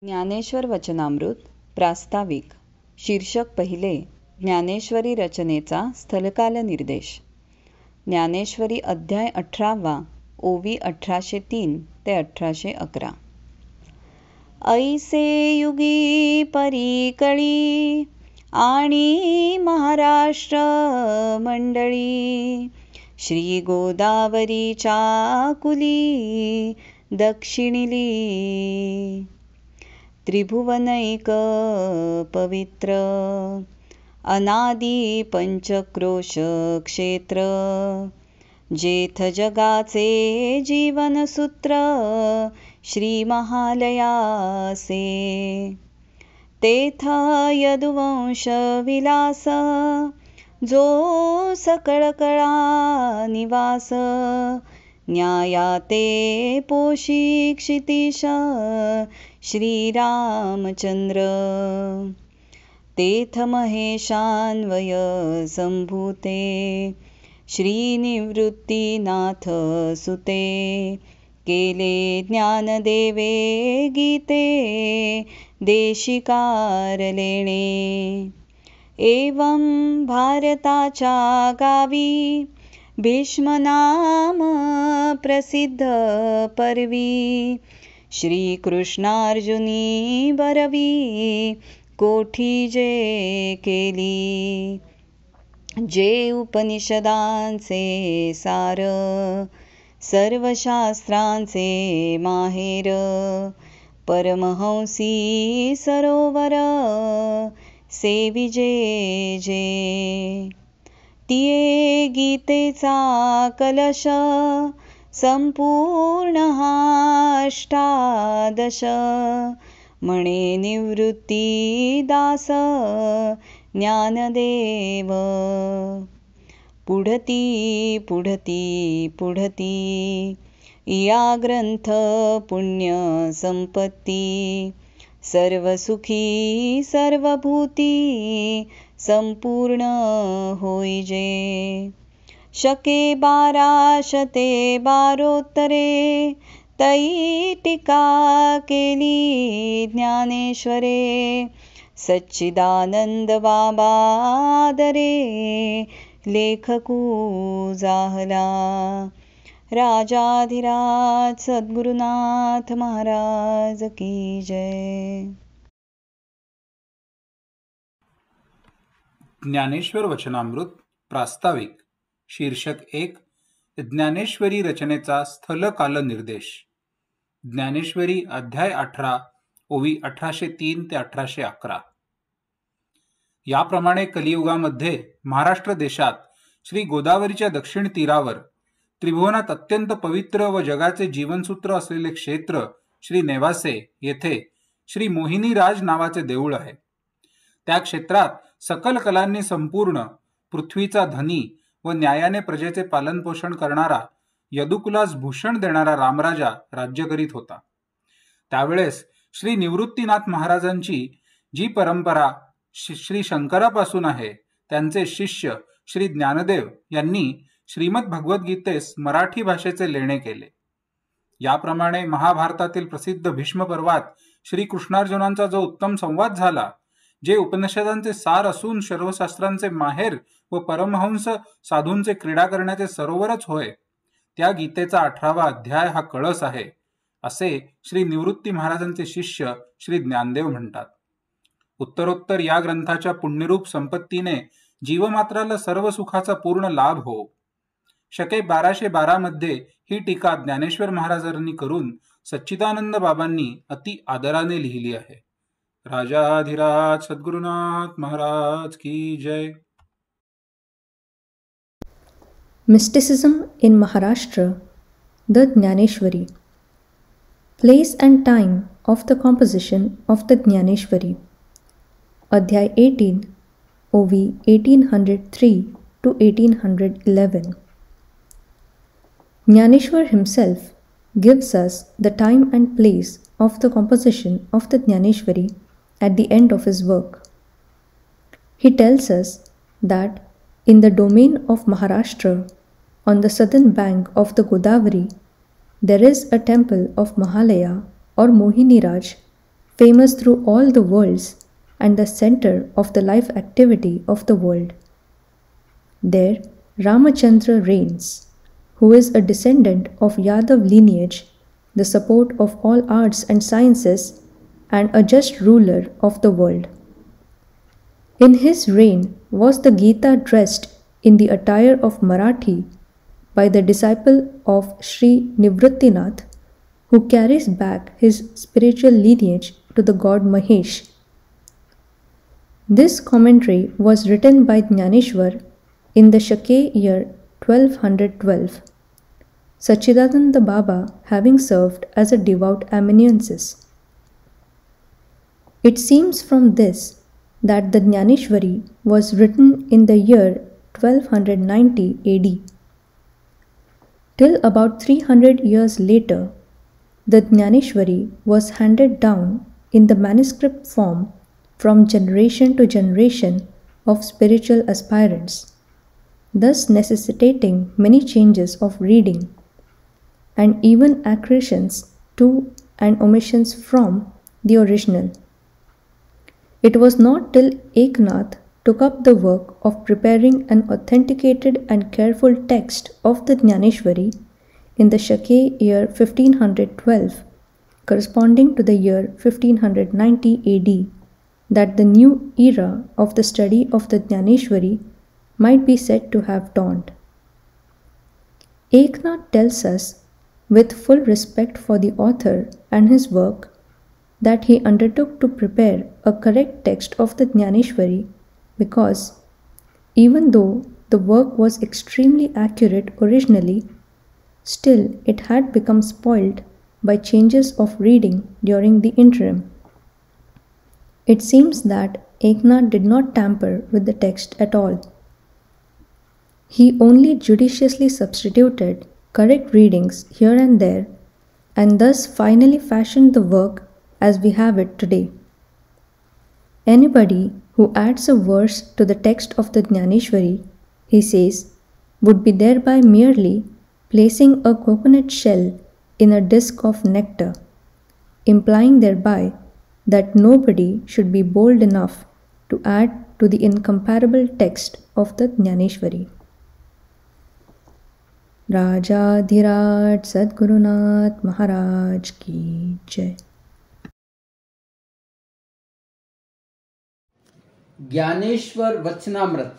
ज्ञानेश्वर वचनामृत प्रास्ताविक. शीर्षक पहिले. ज्ञानेश्वरी रचनेचा स्थलकाल निर्देश. ज्ञानेश्वरी अध्याय 18वा. ओवी 1803 ते 1811. ऐसे युगी परिकळी आणि महाराष्ट्र मंडळी, श्री गोदावरीच्या कुली दक्षिणिली, त्रिभुवनैक पवित्र अनादि पंचक्रोश क्षेत्र, जेथ जगाचे जीवनसूत्र श्री महालयासे, तेथ यदुवंश विलास जो सकळ कळा निवास, न्यायाते पोषी क्षितीश श्रीरामचंद्र, तेथ महेशान्वय संभूते श्रीनिवृत्तीनाथ सुते, केले ज्ञानदेवे गीते देशिकार लेणे, एवं भारताच्या गावी भीष्म नाम प्रसिद्ध पर्वी, श्रीकृष्णार्जुनी बरवी कोठी जे केली, जे उपनिषदांचे सार सर्व शास्त्रांचे माहेर, परमहंसी सरोवर सेविजे जे, तिये गीतेचा कलश संपूर्ण अष्टादश, म्हणे निवृत्ती दास ज्ञानदेव, पुढती पुढती पुढती या ग्रंथ पुण्य संपत्ती, सर्व सुखी सर्वभूती संपूर्ण होईजे, शके 1212 तै टीका केली ज्ञानेश्वरे, सच्चिदानंद बाबा दरे लेखकू जाहला, राजाधिराज सद्गुरुनाथ महाराज की जय. ज्ञानेश्वर वचनामृत प्रास्ताविक. शीर्षक 1. ज्ञानेश्वरी रचनेचा स्थलकाल निर्देश. ज्ञानेश्वरी अध्याय 18 ओवी 1803 ते 1811. याप्रमाणे कलियुगामध्ये महाराष्ट्र देशात श्री गोदावरीच्या दक्षिण तीरावर त्रिभुवनात अत्यंत पवित्र व जगाचे जीवनसूत्र असलेले क्षेत्र श्री नेवासे येथे श्री मोहिनीराज नावाचे देऊळ आहे. त्या क्षेत्रात सकल कलांनी संपूर्ण पृथ्वीचा धनी व न्यायाने प्रजेचे पालनपोषण करणारा, यदुकुलास भूषण देणारा रामराजा राज्य करीत होता. त्यावेळेस श्री निवृत्तीनाथ महाराजांची जी परंपरा श्री शंकरापासून आहे, त्यांचे शिष्य श्री ज्ञानदेव यांनी श्रीमद भगवद्गीतेस मराठी भाषेचे लेणे केले. याप्रमाणे महाभारतातील प्रसिद्ध भीष्म पर्वात श्री कृष्णार्जुनांचा जो उत्तम संवाद झाला, जे उपनिषदांचे सार असून सर्वशास्त्रांचे माहेर व परमहंस साधूंचे क्रीडा करण्याचे सरोवरच होय, त्या गीतेचा 18वा अध्याय हा कळस आहे, असे श्री निवृत्ती महाराजांचे शिष्य श्री ज्ञानदेव म्हणतात. उत्तरोत्तर या ग्रंथाच्या पुण्यरूप संपत्तीने जीवमात्राला सर्व सुखाचा पूर्ण लाभ हो. शके 1212 मध्ये ही टीका ज्ञानेश्वर महाराजांनी करून सच्चिदानंद बाबांनी अति आदराने लिहिली आहे. राजाधिराज सद्गुरुनाथ महाराज की जय. Mysticism in Maharashtra, the Jnaneshwari. Place and time of the composition of the Jnaneshwari. Adhyay 18, OV 1803 to 1811. Jnaneshwar himself gives us the time and place of the composition of the Jnaneshwari at the end of his work. He tells us that in the domain of Maharashtra, on the southern bank of the Godavari, there is a temple of Mahalaya or Mohiniraj famous through all the worlds and the center of the life activity of the world. There, Ramachandra reigns, who is a descendant of Yadav lineage, the support of all arts and sciences, and a just ruler of the world. In his reign was the Gita dressed in the attire of Marathi by the disciple of Sri Nivrittinath, who carries back his spiritual lineage to the god Mahesh. This commentary was written by Jnaneshwar in the Shake year 1212, Sachidananda Baba having served as a devout amanuensis. It seems from this that the Jnaneshwari was written in the year 1290 AD. Till about 300 years later, the Jnaneshwari was handed down in the manuscript form from generation to generation of spiritual aspirants, thus necessitating many changes of reading and even accretions to and omissions from the original. It was not till Eknath took up the work of preparing an authenticated and careful text of the Jnaneshwari in the Shake year 1512, corresponding to the year 1590 AD, that the new era of the study of the Jnaneshwari might be said to have dawned. Eknath tells us, with full respect for the author and his work, that he undertook to prepare a correct text of the Jnaneshwari because, even though the work was extremely accurate originally, still it had become spoilt by changes of reading during the interim. It seems that Eknath did not tamper with the text at all. He only judiciously substituted correct readings here and there, and thus finally fashioned the work as we have it today. Anybody who adds a verse to the text of the Jnaneshwari, he says, would be thereby merely placing a coconut shell in a disk of nectar, implying thereby that nobody should be bold enough to add to the incomparable text of the Jnaneshwari. Rajadhiraj Sadgurunath Maharaj Ki Jai. Dnyaneshwar Vachanamrita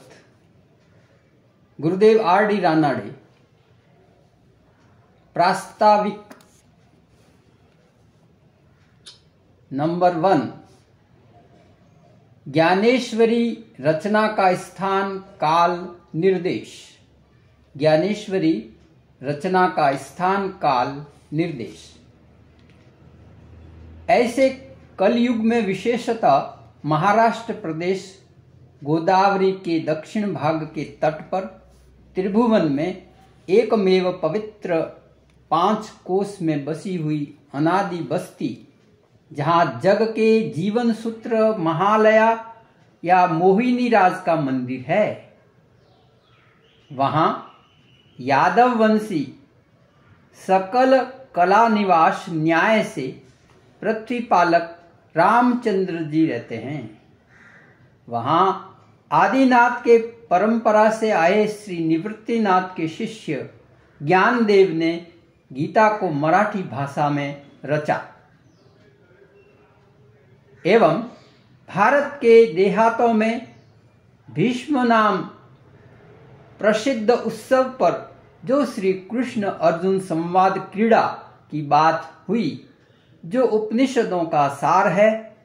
Gurudev R.D. Ranade प्रास्ताविक number 1 Dnyaneshwari रचना का स्थान काल निर्देश। ज्ञानेश्वरी रचना का स्थान काल निर्देश। ऐसे कलयुग में विशेषतः महाराष्ट्र प्रदेश गोदावरी के दक्षिण भाग के तट पर त्रिभुवन में एकमेव पवित्र 5 कोस में बसी हुई अनादि बस्ती, जहां जग के जीवन सूत्र महालया या मोहिनी राज का मंदिर है, वहां यादव वंशी सकल कला निवास न्याय से पृथ्वीपालक रामचंद्र जी रहते हैं। वहां आदिनाथ के परंपरा से आए श्री निवृत्तिनाथ के शिष्य ज्ञानदेव ने गीता को मराठी भाषा में रचा एवं भारत के देहातों में भीष्म नाम प्रसिद्ध उत्सव पर जो श्री कृष्ण अर्जुन संवाद क्रीड़ा की बात हुई, जो उपनिषदों का सार है,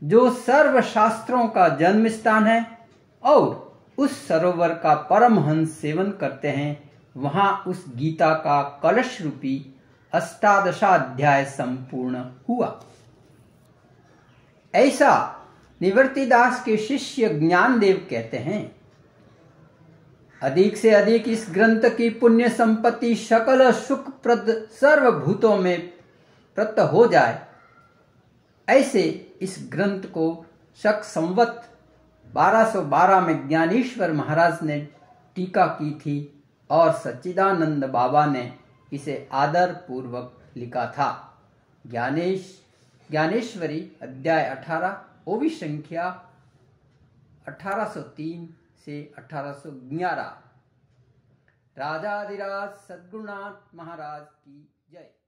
जो सर्व शास्त्रों का जन्म स्थान है और उस सरोवर का परमहंस सेवन करते हैं, वहां उस गीता का कलश रूपी 18 अध्याय संपूर्ण हुआ। ऐसा निवृत्तिदास के शिष्य ज्ञानदेव कहते हैं। अधिक से अधिक इस ग्रंथ की पुण्य संपत्ति सकल सुखप्रद सर्वभूतों में प्रत हो जाए, ऐसे इस ग्रंथ को शक संवत 1212 में ज्ञानेश्वर महाराज ने टीका की थी और सच्चिदानंद बाबा ने इसे आदर पूर्वक लिखा था। ज्ञानेश्वरी अध्याय 18 ओवी संख्या 1803 से 1811। राजाधिराज सद्गुरुनाथ महाराज की जय।